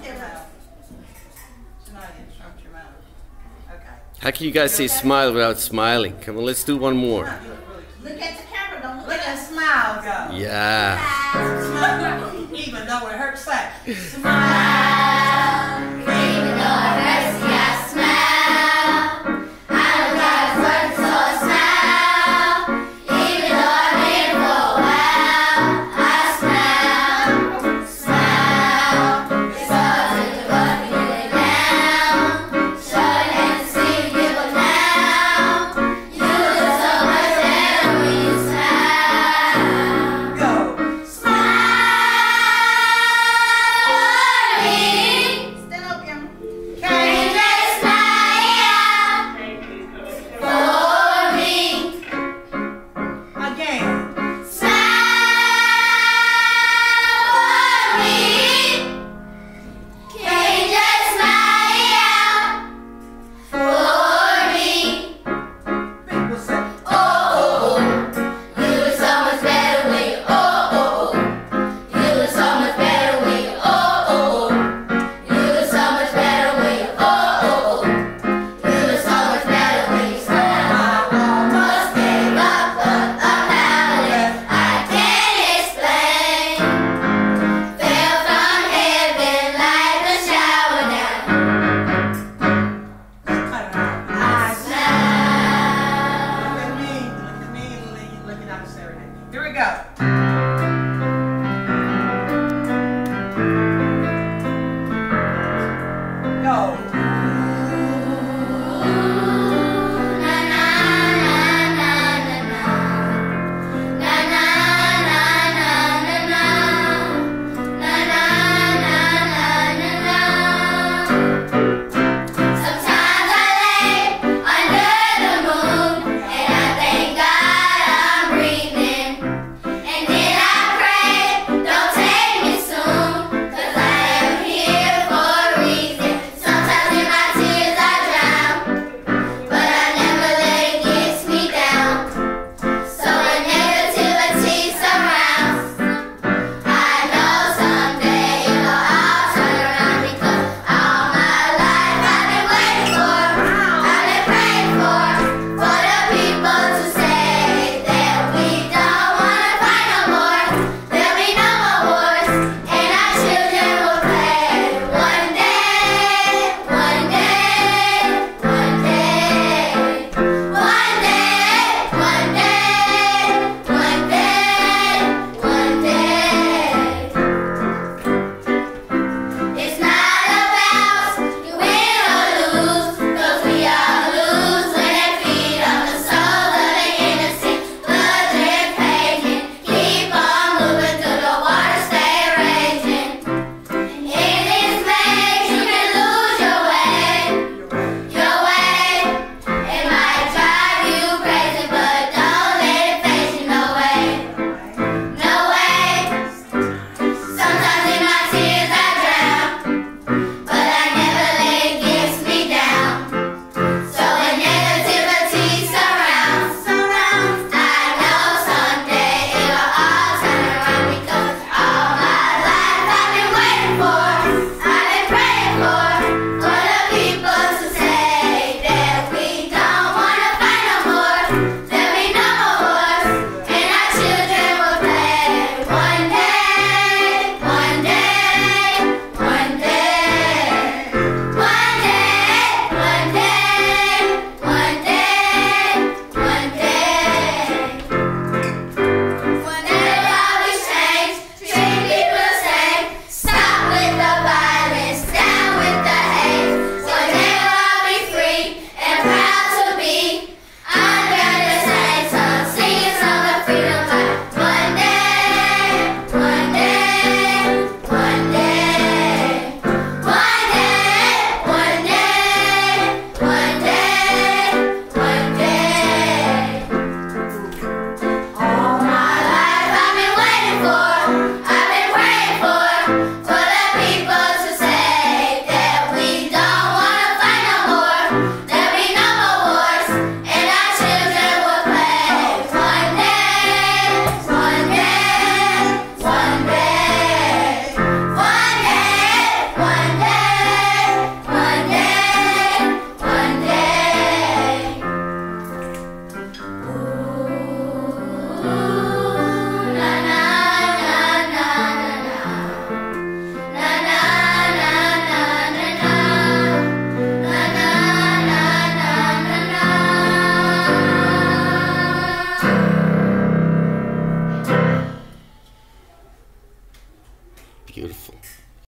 your mouth. Shania, shrunk your mouth. Okay. How can you guys say smile without smiling? Come on, let's do one more. Look at the camera, don't look at the smile, go. Yeah. Smile, even though it hurts, say, Smile, even though it hurts, yeah, smile. I don't gotta work, so smile. Even though I've been for a while, I smile. Smile, it's hard to give up and get it down. Short and see you give up now. You look so much better when you smile. go. Stand up, young. Can you just smile for me? Again. Smile for me. Can you just smile for me? People say, Oh, you look so much better when you you look so much better when you you look so much better when you you look so much better when you smile. Almost gave up, but I'm powerless. I can't explain. Fell from heaven like a shower down. cut it out. I smile. Look at me, looking out the serenade. Here we go. Go.